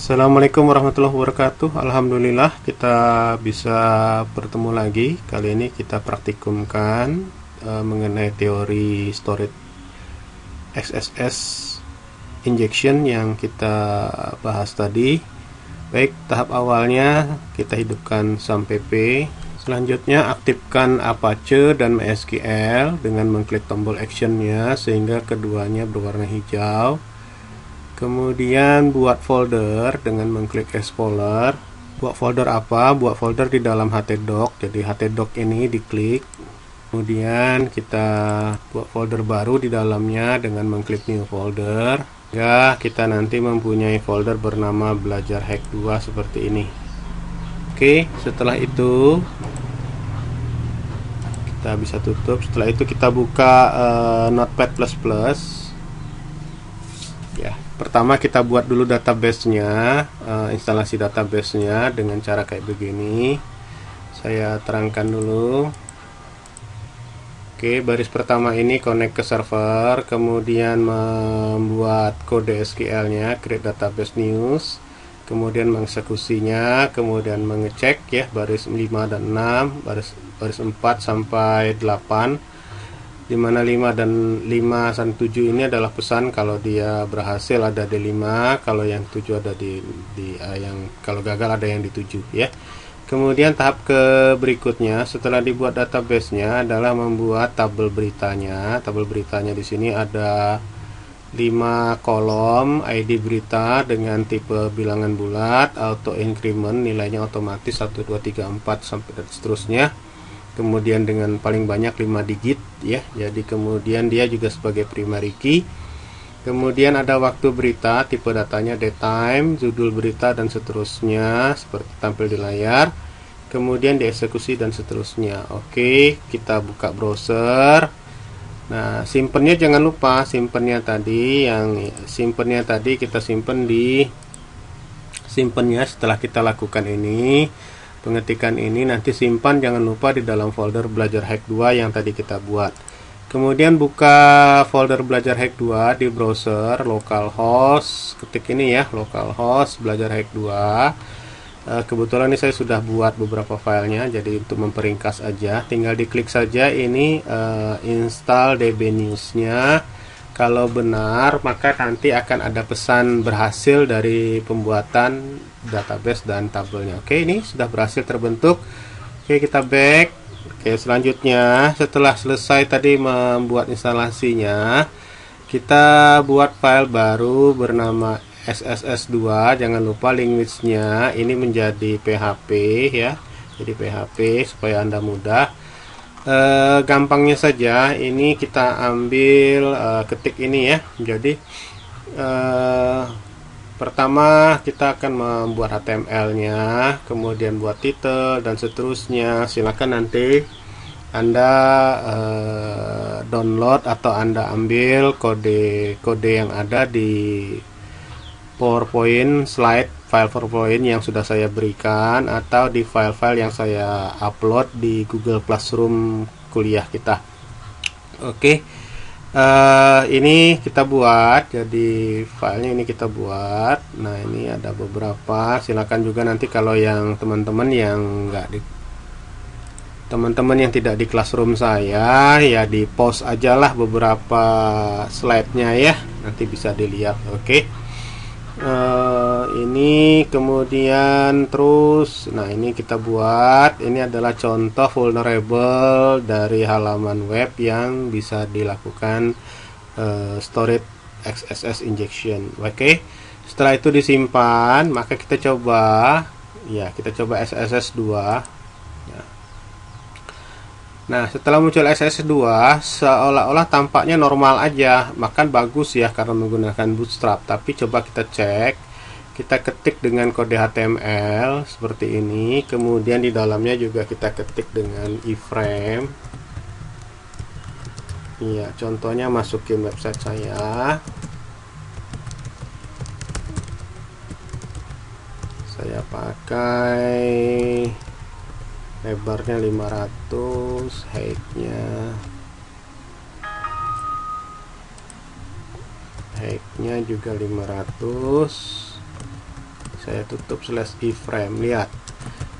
Assalamualaikum warahmatullahi wabarakatuh. Alhamdulillah kita bisa bertemu lagi. Kali ini kita praktikumkan mengenai teori storage XSS injection yang kita bahas tadi. Baik, tahap awalnya kita hidupkan SAM-pp. Selanjutnya aktifkan Apache dan MySQL dengan mengklik tombol actionnya sehingga keduanya berwarna hijau. Kemudian buat folder dengan mengklik Explorer. Buat folder apa? Buat folder di dalam htdoc. Jadi htdoc ini diklik. Kemudian kita buat folder baru di dalamnya dengan mengklik new folder. Ya, kita nanti mempunyai folder bernama belajar hack 2 seperti ini. Oke, setelah itu kita bisa tutup. Setelah itu kita buka Notepad++. Ya, pertama kita buat dulu database-nya, instalasi database-nya dengan cara kayak begini. Saya terangkan dulu. Oke, baris pertama ini connect ke server, kemudian membuat kode SQL-nya, create database news, kemudian mengeksekusinya, kemudian mengecek ya baris 5 dan 6, baris 4 sampai 8. Di mana 5 dan 7 ini adalah pesan kalau dia berhasil ada di 5, kalau yang 7 ada di yang kalau gagal ada yang di 7 ya. Kemudian tahap ke berikutnya setelah dibuat database-nya adalah membuat tabel beritanya. Tabel beritanya di sini ada 5 kolom, ID berita dengan tipe bilangan bulat, auto increment, nilainya otomatis 1 2 3 4 sampai dan seterusnya. Kemudian dengan paling banyak 5 digit ya. Jadi kemudian dia juga sebagai primary key. Kemudian ada waktu berita, tipe datanya daytime, judul berita dan seterusnya seperti tampil di layar. Kemudian dieksekusi dan seterusnya. Oke, kita buka browser. Nah, simpennya jangan lupa, simpennya tadi kita simpen di simpennya setelah kita lakukan ini. Pengetikan ini nanti simpan jangan lupa di dalam folder belajar hack 2 yang tadi kita buat. Kemudian buka folder belajar hack 2 di browser localhost, ketik ini ya, localhost belajar hack 2. Kebetulan ini saya sudah buat beberapa filenya, jadi untuk memperingkas aja tinggal diklik saja ini install db news-nya. Kalau benar maka nanti akan ada pesan berhasil dari pembuatan database dan tabelnya. Oke, ini sudah berhasil terbentuk. Oke, kita back. Oke, selanjutnya setelah selesai tadi membuat instalasinya, kita buat file baru bernama XSS2. Jangan lupa language-nya ini menjadi PHP ya. Jadi PHP supaya Anda mudah. Gampangnya saja ini kita ambil ketik ini ya. Jadi pertama kita akan membuat HTML-nya, kemudian buat title dan seterusnya. Silakan nanti Anda download atau Anda ambil kode-kode yang ada di PowerPoint slide, file PowerPoint yang sudah saya berikan atau di file-file yang saya upload di Google Classroom kuliah kita. Oke, ini kita buat, jadi filenya ini kita buat. Nah, ini ada beberapa. Silakan juga nanti kalau yang teman-teman yang tidak di Classroom saya ya di post aja lah beberapa slide-nya ya, nanti bisa dilihat. Oke. Ini kemudian terus, nah ini kita buat, ini adalah contoh vulnerable dari halaman web yang bisa dilakukan storage XSS injection. Oke, setelah itu disimpan, maka kita coba XSS 2. Nah, setelah muncul XSS 2 seolah-olah tampaknya normal aja, makan bagus ya karena menggunakan bootstrap. Tapi coba kita cek, kita ketik dengan kode HTML seperti ini, kemudian di dalamnya juga kita ketik dengan iframe. Iya, contohnya masukin website saya. Saya pakai lebarnya 500, height-nya juga 500. saya tutup /iframe. Lihat,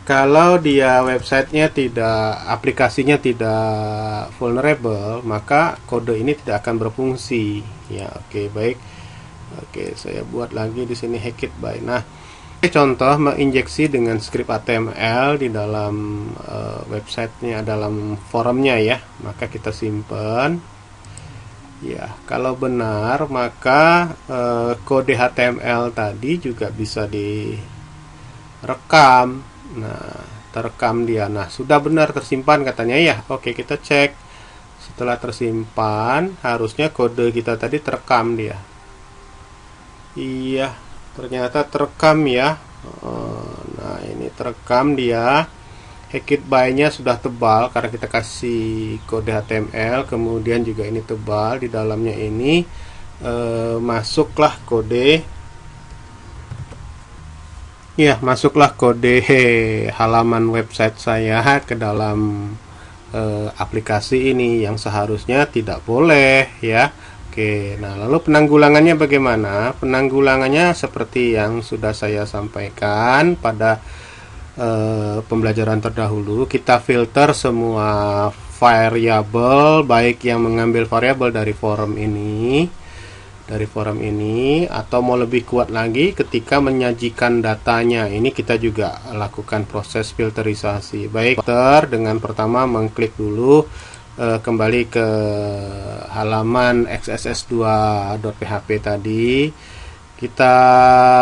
kalau dia websitenya tidak, aplikasinya tidak vulnerable, maka kode ini tidak akan berfungsi ya. Oke, baik. Oke, saya buat lagi di sini HackItBy. Nah, contoh menginjeksi dengan script HTML di dalam websitenya, dalam forumnya ya. Maka kita simpan ya. Kalau benar, maka kode HTML tadi juga bisa direkam. Nah, terekam dia. Nah, sudah benar tersimpan katanya ya. Oke, kita cek. Setelah tersimpan, harusnya kode kita tadi terekam dia. Iya, ternyata terekam ya. Nah, ini terekam dia. HackItBy-nya sudah tebal karena kita kasih kode HTML, kemudian juga ini tebal. Di dalamnya ini masuklah kode. Ya, masuklah kode halaman website saya ke dalam aplikasi ini yang seharusnya tidak boleh ya. Oke, nah lalu penanggulangannya bagaimana? Penanggulangannya seperti yang sudah saya sampaikan pada pembelajaran terdahulu. Kita filter semua variabel, baik yang mengambil variabel dari forum ini, atau mau lebih kuat lagi ketika menyajikan datanya, ini kita juga lakukan proses filterisasi. Baik, filter dengan pertama mengklik dulu kembali ke halaman xss2.php tadi. Kita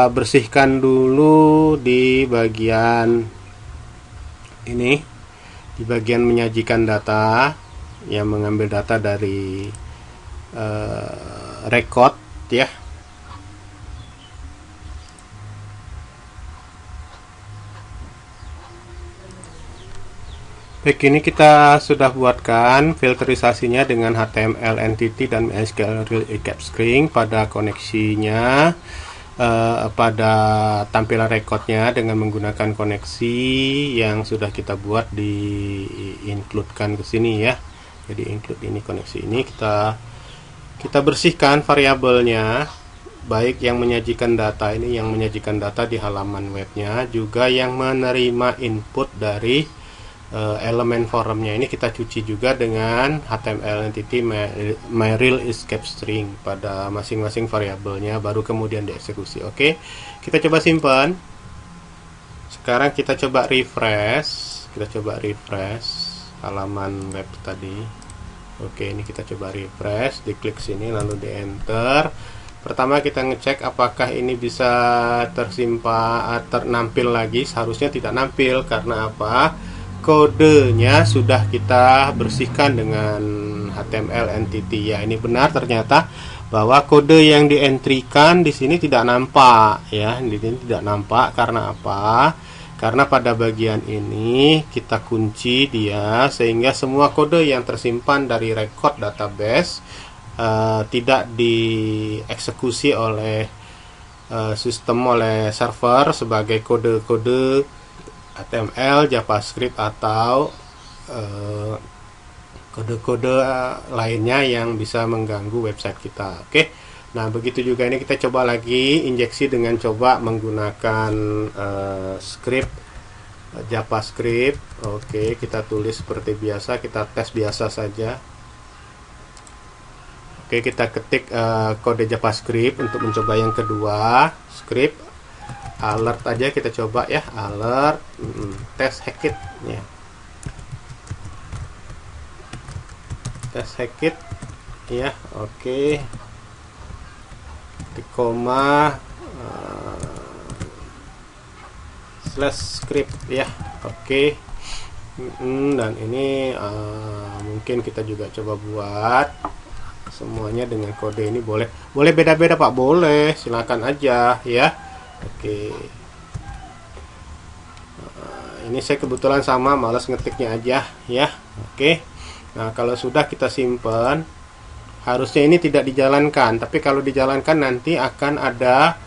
bersihkan dulu di bagian ini, di bagian menyajikan data, yang mengambil data dari record ya. Baik, ini kita sudah buatkan filterisasinya dengan HTML entity dan MySQL recap string pada koneksinya, pada tampilan recordnya dengan menggunakan koneksi yang sudah kita buat, di include-kan ke sini ya. Jadi include ini, koneksi ini kita bersihkan variabelnya, baik yang menyajikan data ini, yang menyajikan data di halaman webnya, juga yang menerima input dari elemen forumnya. Ini kita cuci juga dengan HTML entity myReal escape string pada masing-masing variabelnya, baru kemudian dieksekusi. Oke, kita coba simpan. Sekarang kita coba refresh. Halaman web tadi. Oke, ini kita coba refresh, diklik sini lalu di enter. Pertama kita ngecek apakah ini bisa tersimpan, ternampil lagi. Seharusnya tidak nampil, karena apa? Kodenya sudah kita bersihkan dengan HTML entity ya. Ini benar ternyata bahwa kode yang dientrikan di sini tidak nampak ya. Di sini tidak nampak karena apa? Karena pada bagian ini kita kunci dia, sehingga semua kode yang tersimpan dari record database tidak dieksekusi oleh sistem, oleh server sebagai kode-kode HTML, JavaScript, atau kode-kode lainnya yang bisa mengganggu website kita. Oke. Nah, begitu juga ini kita coba lagi injeksi dengan coba menggunakan script JavaScript. Oke, kita tulis seperti biasa, kita tes biasa saja. Oke, kita ketik kode JavaScript untuk mencoba yang kedua, script alert aja kita coba ya, alert test hackit ya. Tes hackit ya. Oke. Di koma slash script ya. Oke. Dan ini mungkin kita juga coba buat semuanya dengan kode ini. Boleh beda-beda Pak, boleh, silakan aja ya. Oke. Ini saya kebetulan sama, malas ngetiknya aja ya. Oke. Nah, kalau sudah kita simpan, harusnya ini tidak dijalankan, tapi kalau dijalankan nanti akan ada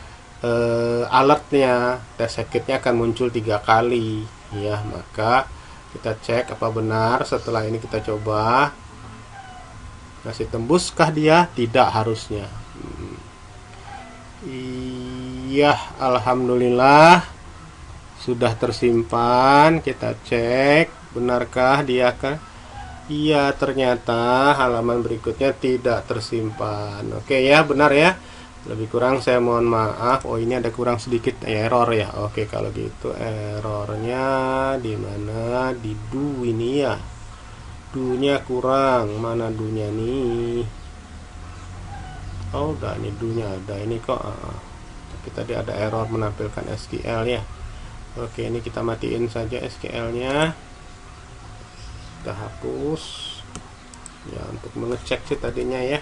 alertnya, tes hackitnya akan muncul 3 kali ya. Maka kita cek apa benar. Setelah ini kita coba, masih tembuskah dia? Tidak, harusnya. Iya, Ya, alhamdulillah sudah tersimpan. Kita cek benarkah dia kan. Iya, ternyata halaman berikutnya tidak tersimpan. Oke ya, benar ya. Lebih kurang saya mohon maaf. Oh, ini ada kurang sedikit error ya. Oke, kalau gitu errornya di mana? Di do ini ya. Do-nya kurang. Mana do-nya nih? Oh, udah, ini do-nya ada. Ini kok tapi tadi ada error menampilkan SQL ya. Oke, ini kita matiin saja SQL-nya. Kita hapus ya untuk mengecek sih tadinya ya.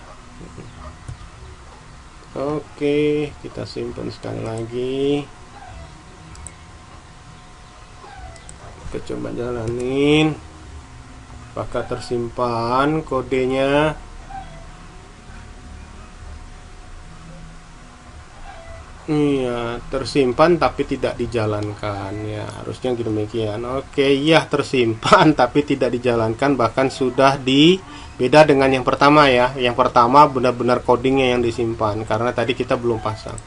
Oke, kita simpan sekali lagi. Kita coba jalanin. Apakah tersimpan kodenya? Iya, tersimpan tapi tidak dijalankan ya. Harusnya demikian. Oke, iya tersimpan tapi tidak dijalankan, bahkan sudah beda dengan yang pertama ya. Yang pertama benar-benar codingnya yang disimpan karena tadi kita belum pasang.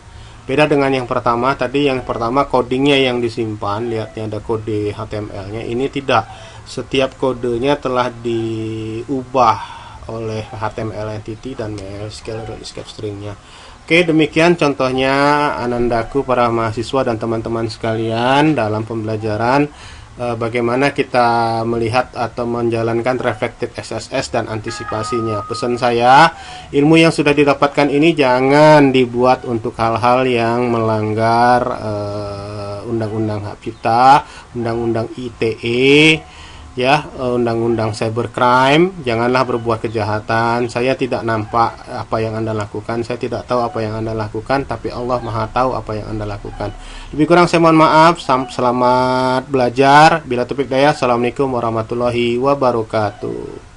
Beda dengan yang pertama, tadi yang pertama codingnya yang disimpan, lihatnya ada kode HTML-nya. Ini tidak, setiap kodenya telah diubah oleh HTML entity dan MySQL escape string-nya. Oke, demikian contohnya anandaku para mahasiswa dan teman-teman sekalian dalam pembelajaran bagaimana kita melihat atau menjalankan reflected XSS dan antisipasinya. Pesan saya, ilmu yang sudah didapatkan ini jangan dibuat untuk hal-hal yang melanggar undang-undang hak cipta, undang-undang ITE, ya, undang-undang cybercrime. Janganlah berbuat kejahatan. Saya tidak nampak apa yang Anda lakukan, saya tidak tahu apa yang Anda lakukan, tapi Allah Maha tahu apa yang Anda lakukan. Lebih kurang saya mohon maaf. Selamat belajar. Bila taufik hidayah. Assalamualaikum warahmatullahi wabarakatuh.